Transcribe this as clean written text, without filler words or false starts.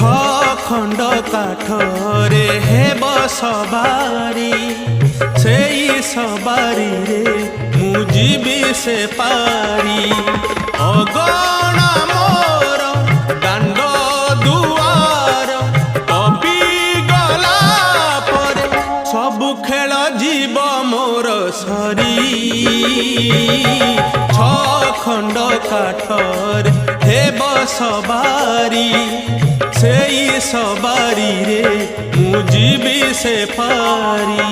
खंड काठरे हेब सवारी से सवारी रे मु जीवी से पारी अगणा मोर दांड दुआर कपि गला परे सबु खेल जीव मोर सरी खंड काठर हेब सवारी से सवारी रे मु जीवी से पारी।